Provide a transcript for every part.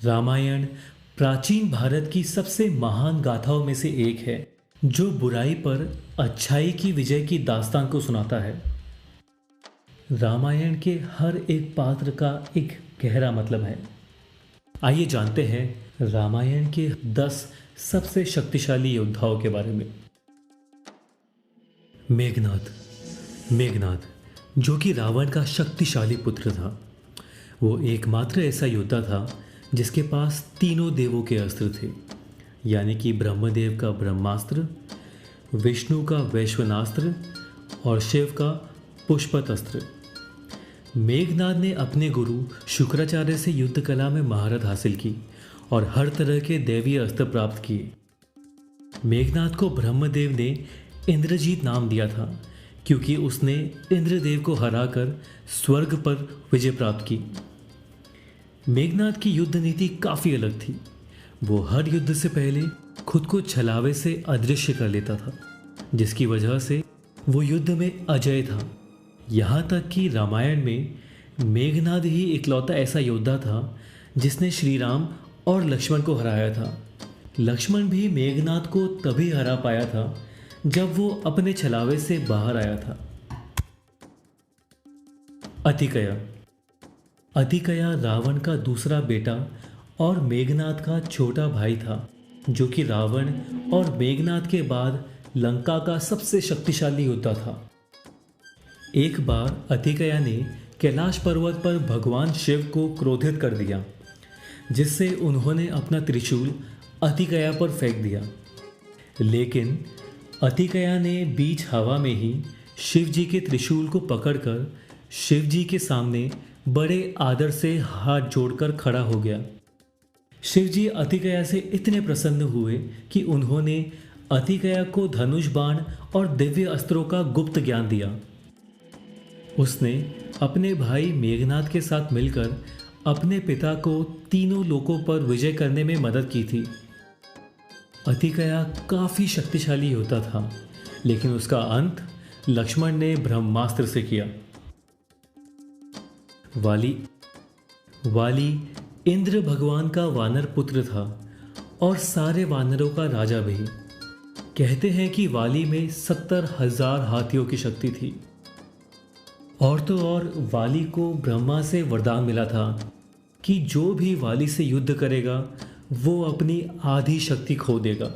रामायण प्राचीन भारत की सबसे महान गाथाओं में से एक है जो बुराई पर अच्छाई की विजय की दास्तान को सुनाता है। रामायण के हर एक पात्र का एक गहरा मतलब है। आइए जानते हैं रामायण के 10 सबसे शक्तिशाली योद्धाओं के बारे में। मेघनाद। मेघनाद जो कि रावण का शक्तिशाली पुत्र था। वो एकमात्र ऐसा योद्धा था जिसके पास तीनों देवों के अस्त्र थे, यानी कि ब्रह्मदेव का ब्रह्मास्त्र, विष्णु का वैश्वनास्त्र और शिव का पुष्पत अस्त्र। मेघनाद ने अपने गुरु शुक्राचार्य से युद्ध कला में महारत हासिल की और हर तरह के दैवीय अस्त्र प्राप्त किए। मेघनाद को ब्रह्मदेव ने इंद्रजीत नाम दिया था क्योंकि उसने इंद्रदेव को हराकर स्वर्ग पर विजय प्राप्त की। मेघनाद की युद्ध नीति काफी अलग थी। वो हर युद्ध से पहले खुद को छलावे से अदृश्य कर लेता था, जिसकी वजह से वो युद्ध में अजय था। यहाँ तक कि रामायण में मेघनाद ही इकलौता ऐसा योद्धा था जिसने श्री राम और लक्ष्मण को हराया था। लक्ष्मण भी मेघनाद को तभी हरा पाया था जब वो अपने छलावे से बाहर आया था। अतिकया। अतिकया रावण का दूसरा बेटा और मेघनाद का छोटा भाई था, जो कि रावण और मेघनाद के बाद लंका का सबसे शक्तिशाली योद्धा था। एक बार अतिकया ने कैलाश पर्वत पर भगवान शिव को क्रोधित कर दिया, जिससे उन्होंने अपना त्रिशूल अतिकया पर फेंक दिया। लेकिन अतिकया ने बीच हवा में ही शिव जी के त्रिशूल को पकड़कर शिव जी के सामने बड़े आदर से हाथ जोड़कर खड़ा हो गया। शिव जी अतिकया से इतने प्रसन्न हुए कि उन्होंने अतिकया को धनुष बाण और दिव्य अस्त्रों का गुप्त ज्ञान दिया। उसने अपने भाई मेघनाद के साथ मिलकर अपने पिता को तीनों लोकों पर विजय करने में मदद की थी। अतिकया काफी शक्तिशाली होता था, लेकिन उसका अंत लक्ष्मण ने ब्रह्मास्त्र से किया। वाली इंद्र भगवान का वानर पुत्र था और सारे वानरों का राजा भी। कहते हैं कि वाली में 70,000 हाथियों की शक्ति थी। और तो और वाली को ब्रह्मा से वरदान मिला था कि जो भी वाली से युद्ध करेगा वो अपनी आधी शक्ति खो देगा।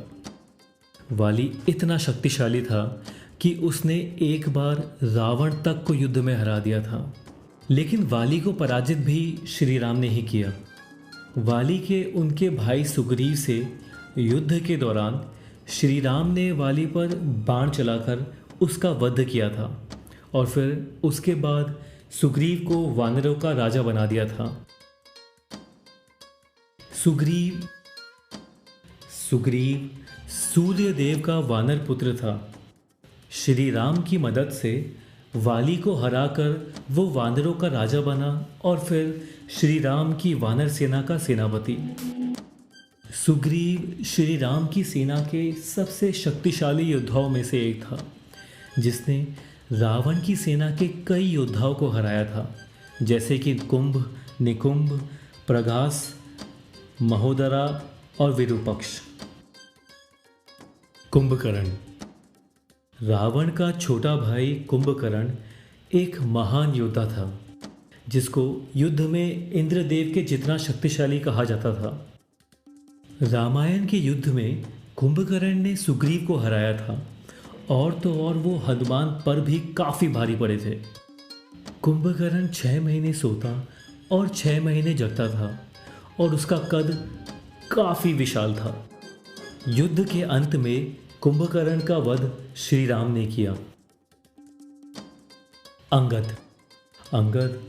वाली इतना शक्तिशाली था कि उसने एक बार रावण तक को युद्ध में हरा दिया था। लेकिन वाली को पराजित भी श्री राम ने ही किया। वाली के उनके भाई सुग्रीव से युद्ध के दौरान श्री राम ने वाली पर बाण चलाकर उसका वध किया था और फिर उसके बाद सुग्रीव को वानरों का राजा बना दिया था। सुग्रीव सूर्य देव का वानर पुत्र था। श्री राम की मदद से वाली को हराकर वो वानरों का राजा बना और फिर श्री राम की वानर सेना का सेनापति। सुग्रीव श्री राम की सेना के सबसे शक्तिशाली योद्धाओं में से एक था, जिसने रावण की सेना के कई योद्धाओं को हराया था, जैसे कि कुंभ, निकुंभ, प्रगास, महोदरा और विरूपक्ष। कुंभकर्ण। रावण का छोटा भाई कुंभकर्ण एक महान योद्धा था, जिसको युद्ध में इंद्रदेव के जितना शक्तिशाली कहा जाता था। रामायण के युद्ध में कुंभकर्ण ने सुग्रीव को हराया था और तो और वो हनुमान पर भी काफी भारी पड़े थे। कुंभकर्ण 6 महीने सोता और 6 महीने जगता था और उसका कद काफी विशाल था। युद्ध के अंत में कुंभकर्ण का वध श्री राम ने किया। अंगद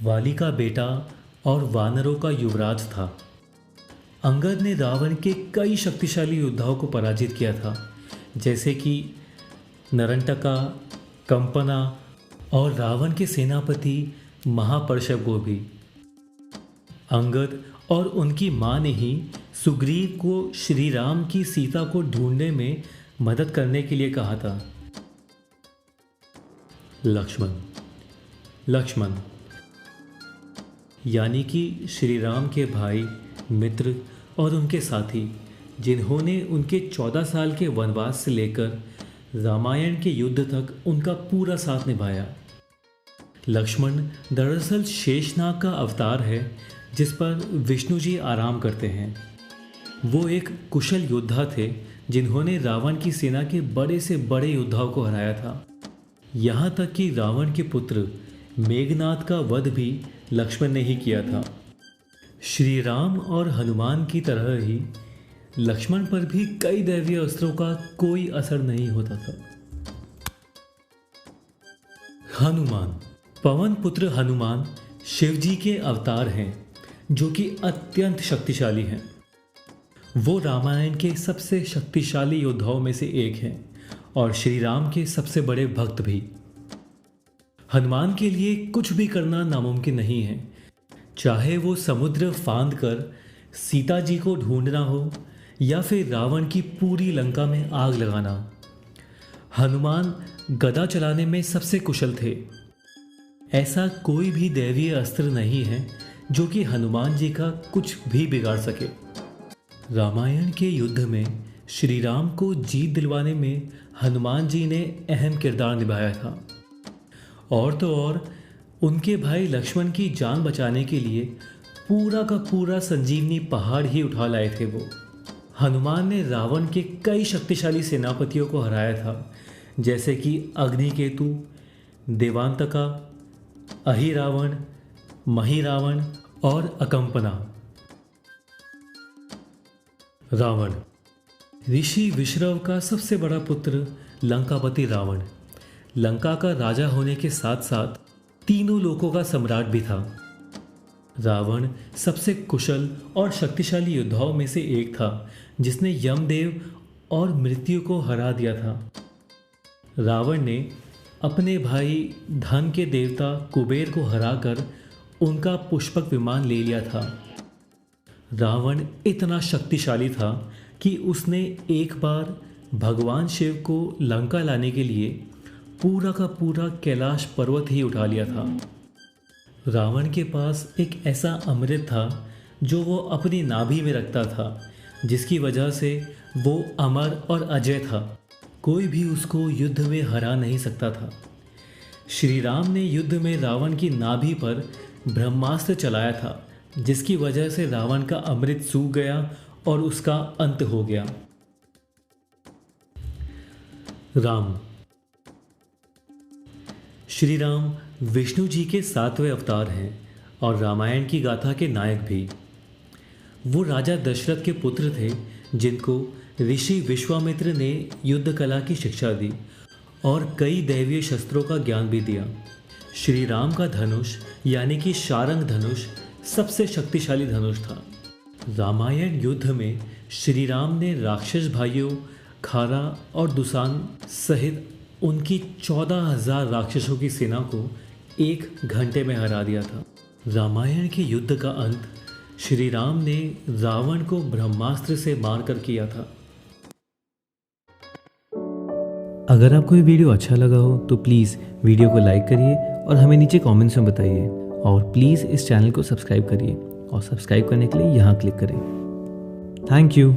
वाली का बेटा और वानरों का युवराज था। अंगद ने रावण के कई शक्तिशाली योद्धाओं को पराजित किया था, जैसे कि नरंटका, कंपना और रावण के सेनापति महापर्षव को भी। अंगद और उनकी मां ने ही सुग्रीव को श्री राम की सीता को ढूंढने में मदद करने के लिए कहा था। लक्ष्मण यानी कि श्री राम के भाई मित्र और उनके साथी जिन्होंने उनके 14 साल के वनवास से लेकर रामायण के युद्ध तक उनका पूरा साथ निभाया। लक्ष्मण दरअसल शेषनाग का अवतार है जिस पर विष्णु जी आराम करते हैं। वो एक कुशल योद्धा थे जिन्होंने रावण की सेना के बड़े से बड़े योद्धाओं को हराया था। यहाँ तक कि रावण के पुत्र मेघनाद का वध भी लक्ष्मण ने ही किया था। श्री राम और हनुमान की तरह ही लक्ष्मण पर भी कई दैवीय अस्त्रों का कोई असर नहीं होता था। हनुमान। पवन पुत्र हनुमान शिव जी के अवतार हैं जो कि अत्यंत शक्तिशाली हैं। वो रामायण के सबसे शक्तिशाली योद्धाओं में से एक हैं और श्री राम के सबसे बड़े भक्त भी। हनुमान के लिए कुछ भी करना नामुमकिन नहीं है, चाहे वो समुद्र फांद कर सीता जी को ढूंढना हो या फिर रावण की पूरी लंका में आग लगाना। हनुमान गदा चलाने में सबसे कुशल थे। ऐसा कोई भी दैवीय अस्त्र नहीं है जो कि हनुमान जी का कुछ भी बिगाड़ सके। रामायण के युद्ध में श्री राम को जीत दिलवाने में हनुमान जी ने अहम किरदार निभाया था। और तो और उनके भाई लक्ष्मण की जान बचाने के लिए पूरा का पूरा संजीवनी पहाड़ ही उठा लाए थे वो। हनुमान ने रावण के कई शक्तिशाली सेनापतियों को हराया था, जैसे कि अग्निकेतु, देवांतका, अहिरावण, महिरावण और अकंपना। रावण। ऋषि विश्रव का सबसे बड़ा पुत्र लंकापति रावण लंका का राजा होने के साथ साथ तीनों लोकों का सम्राट भी था। रावण सबसे कुशल और शक्तिशाली योद्धाओं में से एक था जिसने यमदेव और मृत्यु को हरा दिया था। रावण ने अपने भाई धन के देवता कुबेर को हराकर उनका पुष्पक विमान ले लिया था। रावण इतना शक्तिशाली था कि उसने एक बार भगवान शिव को लंका लाने के लिए पूरा का पूरा कैलाश पर्वत ही उठा लिया था। रावण के पास एक ऐसा अमृत था जो वो अपनी नाभि में रखता था, जिसकी वजह से वो अमर और अजय था। कोई भी उसको युद्ध में हरा नहीं सकता था। श्री राम ने युद्ध में रावण की नाभि पर ब्रह्मास्त्र चलाया था, जिसकी वजह से रावण का अमृत सूख गया और उसका अंत हो गया। राम। श्री राम विष्णु जी के 7वें अवतार हैं और रामायण की गाथा के नायक भी। वो राजा दशरथ के पुत्र थे जिनको ऋषि विश्वामित्र ने युद्ध कला की शिक्षा दी और कई दैवीय शस्त्रों का ज्ञान भी दिया। श्री राम का धनुष यानी कि शारंग धनुष सबसे शक्तिशाली धनुष था। रामायण युद्ध में श्री राम ने राक्षस भाइयों खारा और दुसान सहित उनकी 14,000 राक्षसों की सेना को 1 घंटे में हरा दिया था। रामायण के युद्ध का अंत श्री राम ने रावण को ब्रह्मास्त्र से मारकर किया था। अगर आपको ये वीडियो अच्छा लगा हो तो प्लीज़ वीडियो को लाइक करिए और हमें नीचे कमेंट्स में बताइए, और प्लीज़ इस चैनल को सब्सक्राइब करिए और सब्सक्राइब करने के लिए यहाँ क्लिक करें। Thank you.